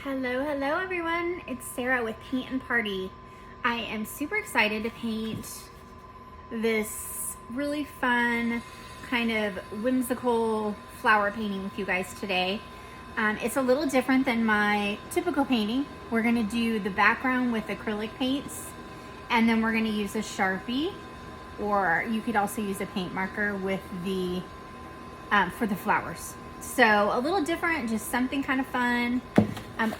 Hello everyone. It's Sarah with Paint and Party. I am super excited to paint this really fun, kind of whimsical flower painting with you guys today. It's a little different than my typical painting. We're gonna do the background with acrylic paints, and then we're gonna use a Sharpie, or you could also use a paint marker with the for the flowers. So a little different, just something kind of fun.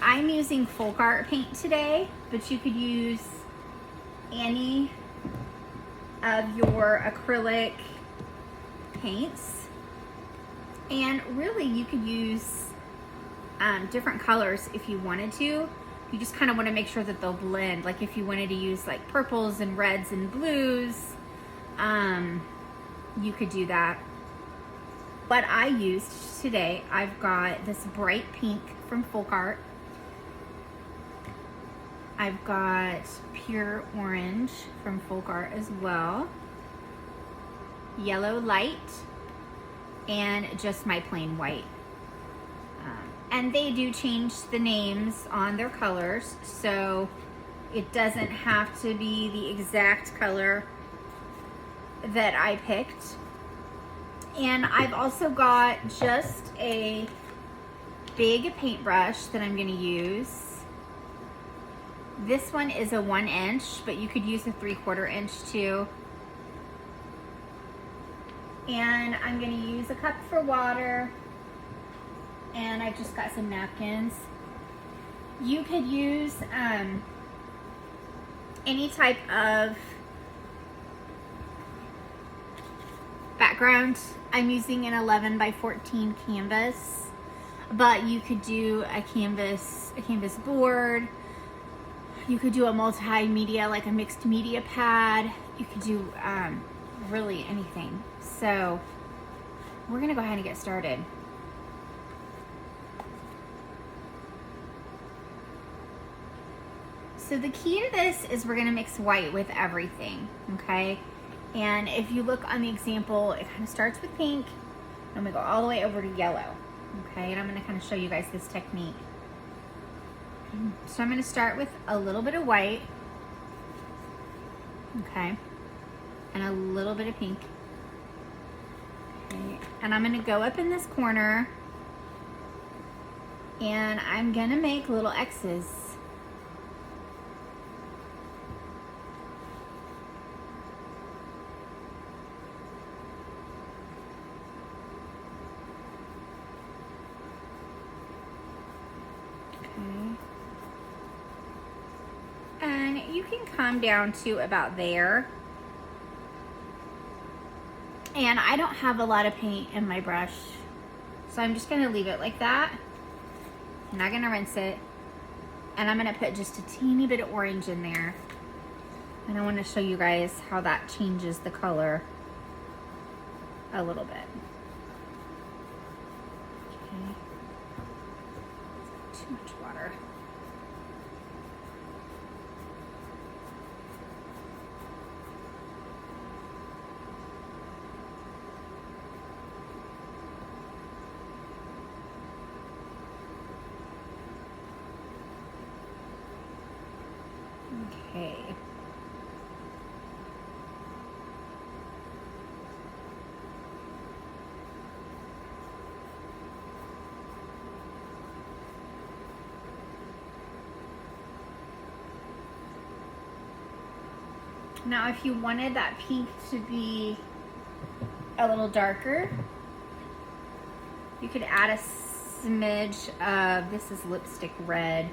I'm using folk art paint today, but you could use any of your acrylic paints. And really you could use different colors if you wanted to. You just kind of want to make sure that they'll blend. Like if you wanted to use like purples and reds and blues, you could do that. What I used today, I've got this bright pink from Folk Art. I've got pure orange from Folk Art as well. Yellow light, and just my plain white. And they do change the names on their colors, so it doesn't have to be the exact color that I picked. And I've also got just a big paintbrush that I'm gonna use. This one is a 1 inch, but you could use a 3/4 inch too. And I'm gonna use a cup for water, and I've just got some napkins. You could use any type of background. I'm using an 11 by 14 canvas, but you could do a canvas board. You could do a multimedia, like a mixed media pad. You could do really anything. So we're gonna go ahead and get started. So the key to this is we're gonna mix white with everything, okay? And if you look on the example, it kind of starts with pink, and we go all the way over to yellow, okay? And I'm gonna kind of show you guys this technique. So I'm gonna start with a little bit of white, okay? And a little bit of pink. Okay. And I'm gonna go up in this corner, and I'm gonna make little X's. And you can come down to about there. And I don't have a lot of paint in my brush, so I'm just gonna leave it like that. I'm not gonna rinse it. And I'm gonna put just a teeny bit of orange in there. And I wanna show you guys how that changes the color a little bit. Okay. Too much water. Okay. Now, if you wanted that pink to be a little darker, you could add a smidge of, this is lipstick red.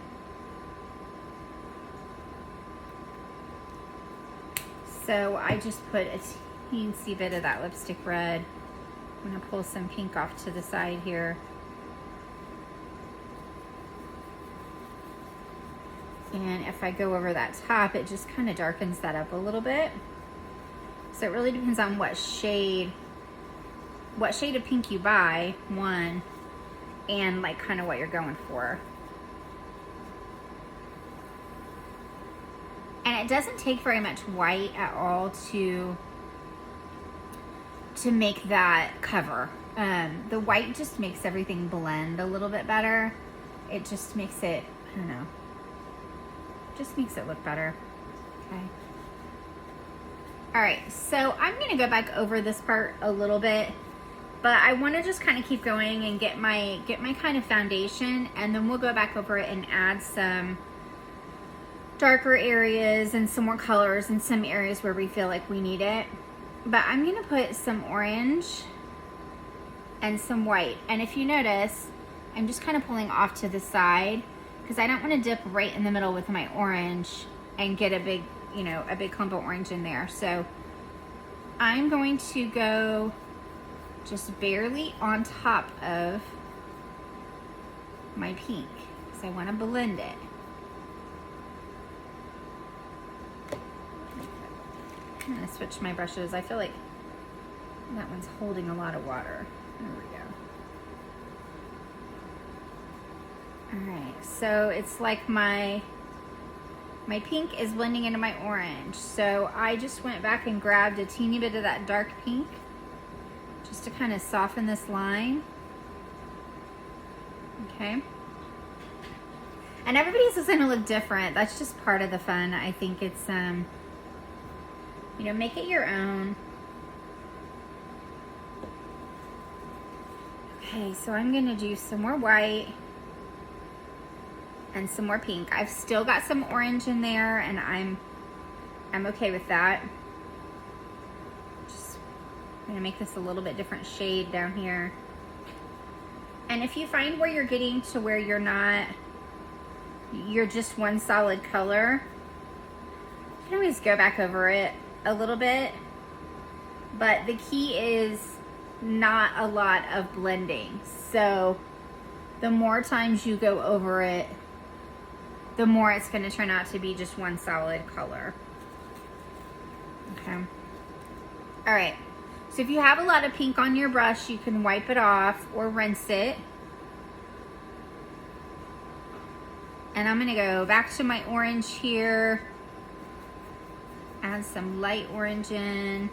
So I just put a teensy bit of that lipstick red. I'm gonna pull some pink off to the side here. And if I go over that top, it just kind of darkens that up a little bit. So it really depends on what shade of pink you buy, one, and like kind of what you're going for. And it doesn't take very much white at all to make that cover. The white just makes everything blend a little bit better. It just makes it I don't know. Just makes it look better. Okay. All right, so I'm gonna go back over this part a little bit, but I wanna just kind of keep going and get my kind of foundation, and then we'll go back over it and add some darker areas and some more colors in some areas where we feel like we need it. But I'm gonna put some orange and some white. And if you notice, I'm just kind of pulling off to the side because I don't want to dip right in the middle with my orange and get a big, you know, a big clump of orange in there. So I'm going to go just barely on top of my pink because I want to blend it. I'm gonna switch my brushes. I feel like that one's holding a lot of water. There we go. All right, so it's like my pink is blending into my orange. So I just went back and grabbed a teeny bit of that dark pink just to kind of soften this line. Okay. And everybody's is gonna look different. That's just part of the fun. I think it's, you know, make it your own. Okay, so I'm gonna do some more white and some more pink. I've still got some orange in there, and I'm okay with that. Just gonna make this a little bit different shade down here. And if you find where you're getting to where you're just one solid color, you can always go back over it a little bit, but the key is not a lot of blending. So the more times you go over it, the more it's going to turn out to be just one solid color. Okay. All right. So if you have a lot of pink on your brush, you can wipe it off or rinse it. And I'm going to go back to my orange here. Add some light orange in.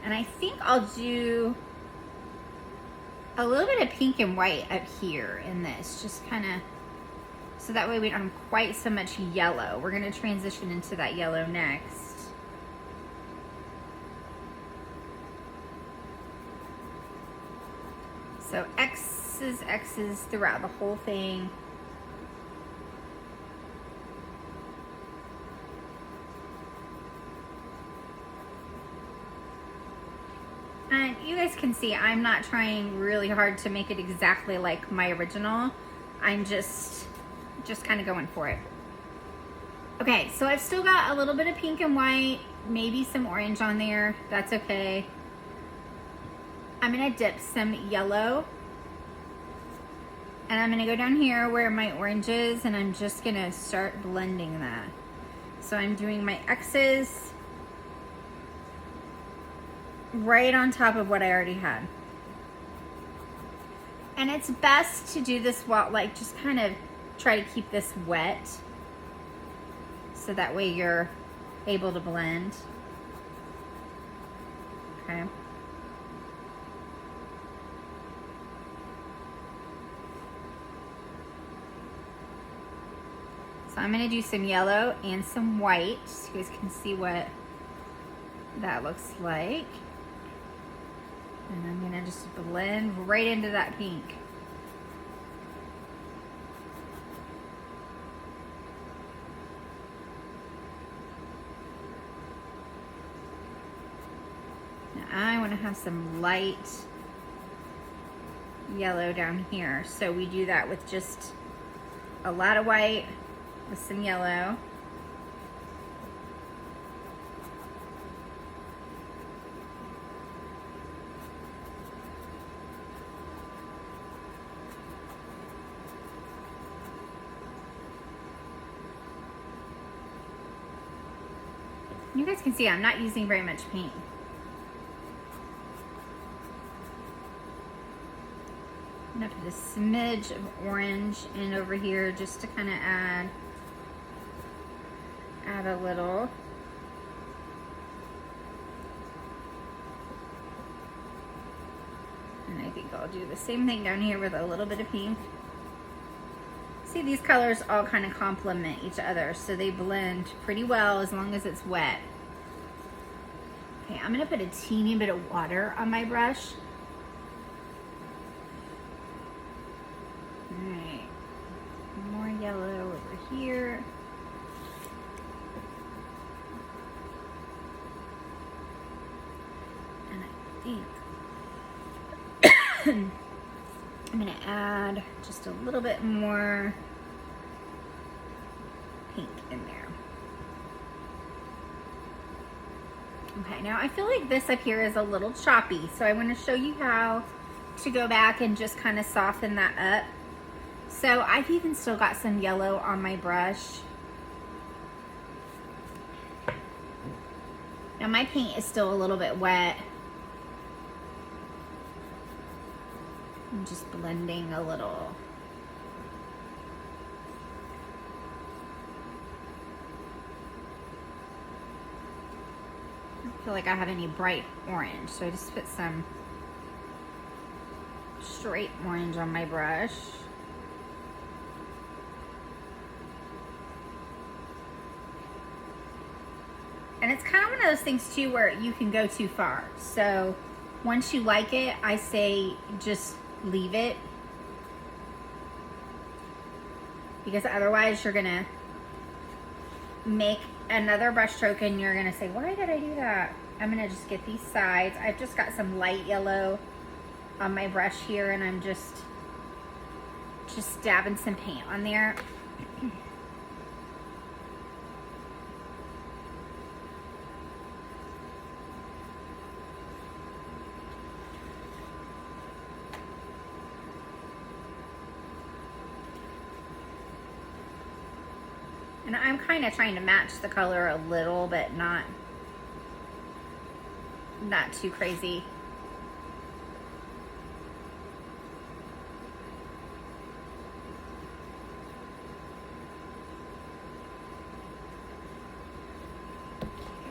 And I think I'll do a little bit of pink and white up here in this, just kind of, so that way we don't have quite so much yellow. We're going to transition into that yellow next. So X's throughout the whole thing. And you guys can see I'm not trying really hard to make it exactly like my original. I'm just kind of going for it. Okay, so I've still got a little bit of pink and white, maybe some orange on there. That's okay. I'm gonna dip some yellow. And I'm gonna go down here where my orange is, and I'm just gonna start blending that. So I'm doing my X's right on top of what I already had. And it's best to do this while, like, just kind of try to keep this wet, so that way you're able to blend. Okay. So I'm gonna do some yellow and some white, so you guys can see what that looks like. And I'm gonna just blend right into that pink. Now I wanna have some light yellow down here. So we do that with just a lot of white with some yellow. You guys can see I'm not using very much paint. I'm gonna put a smidge of orange in over here just to kind of add a little. And I think I'll do the same thing down here with a little bit of pink. See, these colors all kind of complement each other, so they blend pretty well as long as it's wet. Okay, I'm gonna put a teeny bit of water on my brush. All right, more yellow over here. And I think I'm gonna add just a little bit more pink in there. Okay, now I feel like this up here is a little choppy, so I want to show you how to go back and just kind of soften that up. So I've even still got some yellow on my brush. Now my paint is still a little bit wet. I'm just blending a little. I don't feel like I have any bright orange, so I just put some straight orange on my brush. And it's kind of one of those things too where you can go too far. So once you like it, I say just leave it, because otherwise you're gonna make another brush stroke and you're gonna say, why did I do that? I'm gonna just get these sides. I've just got some light yellow on my brush here, and I'm just dabbing some paint on there. And I'm kind of trying to match the color a little, but not too crazy.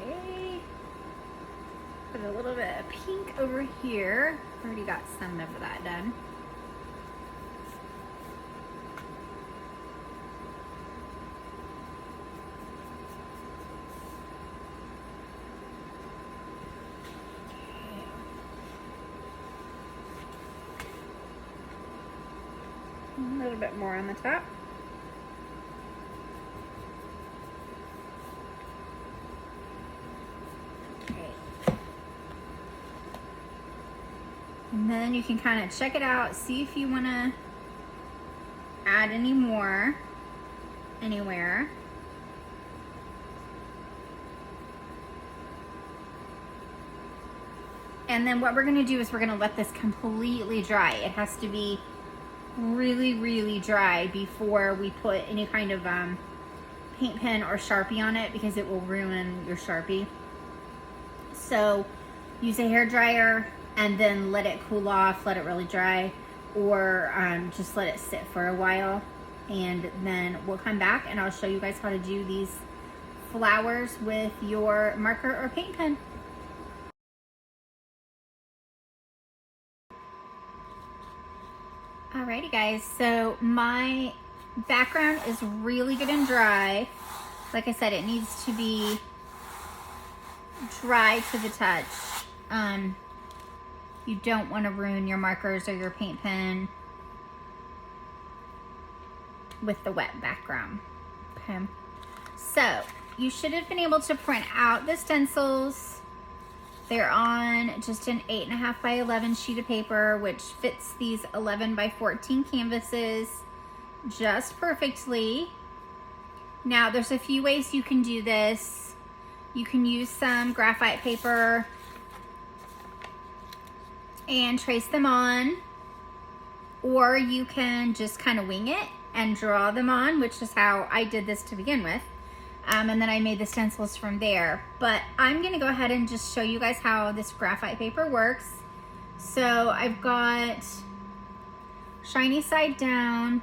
Okay. Put a little bit of pink over here. Already got some of that done. A little bit more on the top. Okay. And then you can kind of check it out, see if you want to add any more anywhere. And then what we're going to do is we're going to let this completely dry. It has to be really, really dry before we put any kind of paint pen or Sharpie on it, because it will ruin your Sharpie. So use a hair dryer and then let it cool off, let it really dry, or just let it sit for a while, and then we'll come back and I'll show you guys how to do these flowers with your marker or paint pen. Alrighty guys, so my background is really good and dry. Like I said, it needs to be dry to the touch. You don't want to ruin your markers or your paint pen with the wet background. Okay, so you should have been able to print out the stencils. They're on just an 8.5 by 11 sheet of paper, which fits these 11 by 14 canvases just perfectly. Now, there's a few ways you can do this. You can use some graphite paper and trace them on, or you can just kind of wing it and draw them on, which is how I did this to begin with. And then I made the stencils from there. But I'm gonna go ahead and just show you guys how this graphite paper works. So I've got shiny side down,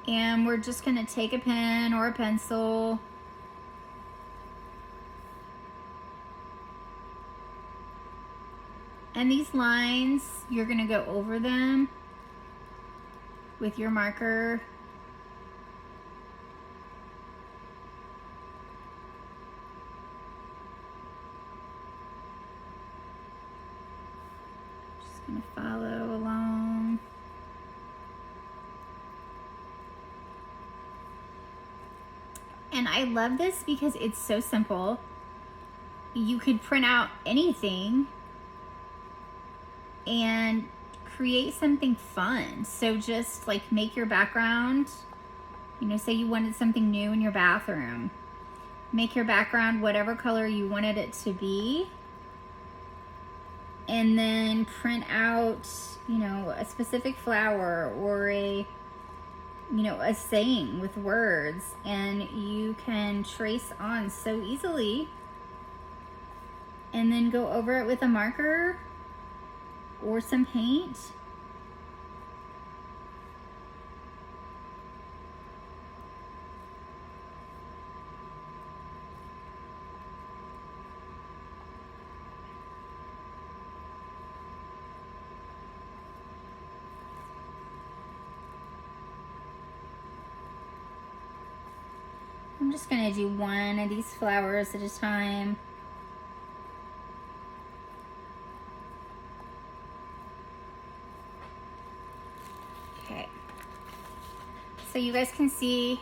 and we're just gonna take a pen or a pencil and these lines, you're gonna go over them with your marker. Just gonna follow along. And I love this because it's so simple. You could print out anything and create something fun. So just like make your background, you know, say you wanted something new in your bathroom. Make your background whatever color you wanted it to be. And then print out, you know, a specific flower or a, you know, a saying with words, and you can trace on so easily and then go over it with a marker or some paint. I'm just gonna do one of these flowers at a time. Okay. So you guys can see,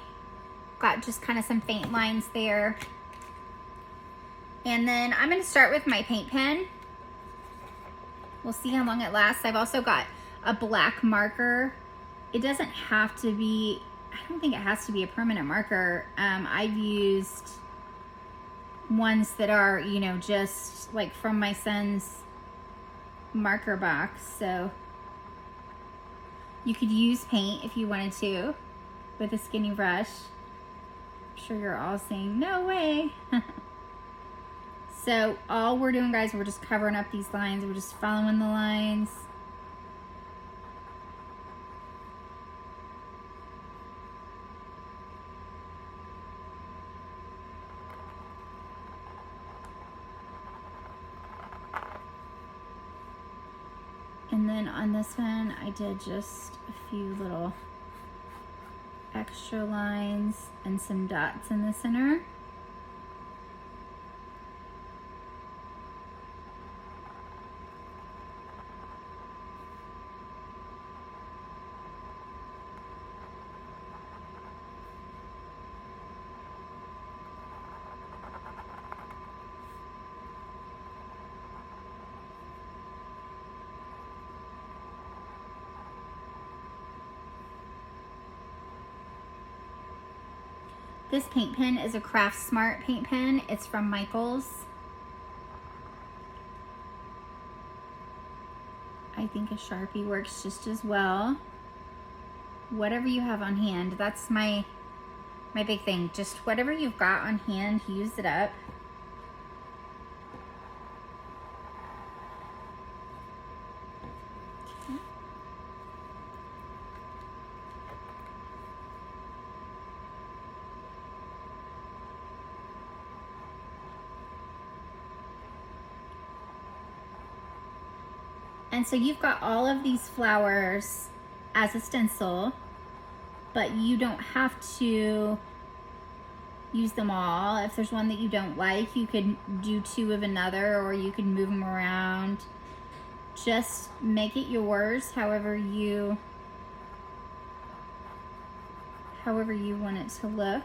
got just kind of some faint lines there. And then I'm gonna start with my paint pen. We'll see how long it lasts. I've also got a black marker. It doesn't have to be, I don't think it has to be a permanent marker. I've used ones that are, you know, just like from my son's marker box. So you could use paint if you wanted to with a skinny brush. I'm sure you're all saying, no way. So all we're doing, guys, we're just covering up these lines. We're just following the lines. And then on this one, I did just a few little extra lines and some dots in the center. This paint pen is a Craft Smart paint pen. It's from Michaels. I think a Sharpie works just as well. Whatever you have on hand, that's my big thing. Just whatever you've got on hand, use it up. And so you've got all of these flowers as a stencil, but you don't have to use them all. If there's one that you don't like, you could do two of another, or you can move them around. Just make it yours, however you want it to look.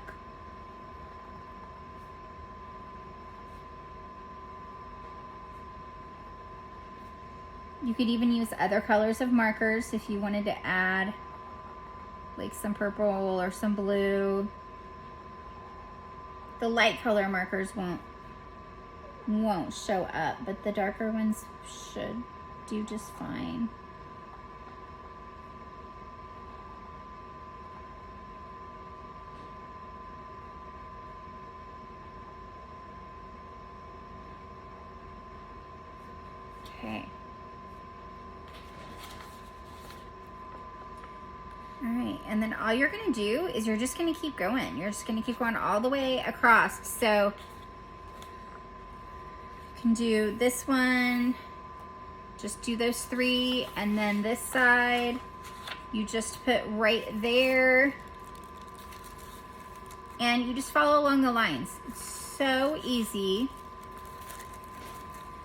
You could even use other colors of markers if you wanted to add like some purple or some blue. The light color markers won't show up, but the darker ones should do just fine. Okay. All right, and then all you're gonna do is you're just gonna keep going. You're just gonna keep going all the way across. So you can do this one, just do those three, and then this side, you just put right there, and you just follow along the lines. It's so easy.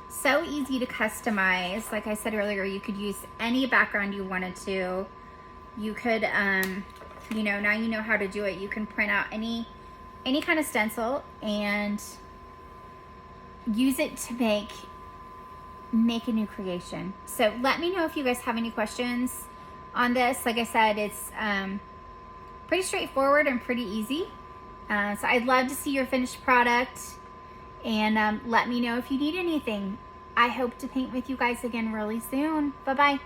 So easy to customize. Like I said earlier, you could use any background you wanted to. You could, you know, now you know how to do it. You can print out any kind of stencil and use it to make a new creation. So let me know if you guys have any questions on this. Like I said, it's pretty straightforward and pretty easy. So I'd love to see your finished product, and let me know if you need anything. I hope to paint with you guys again really soon. Bye-bye.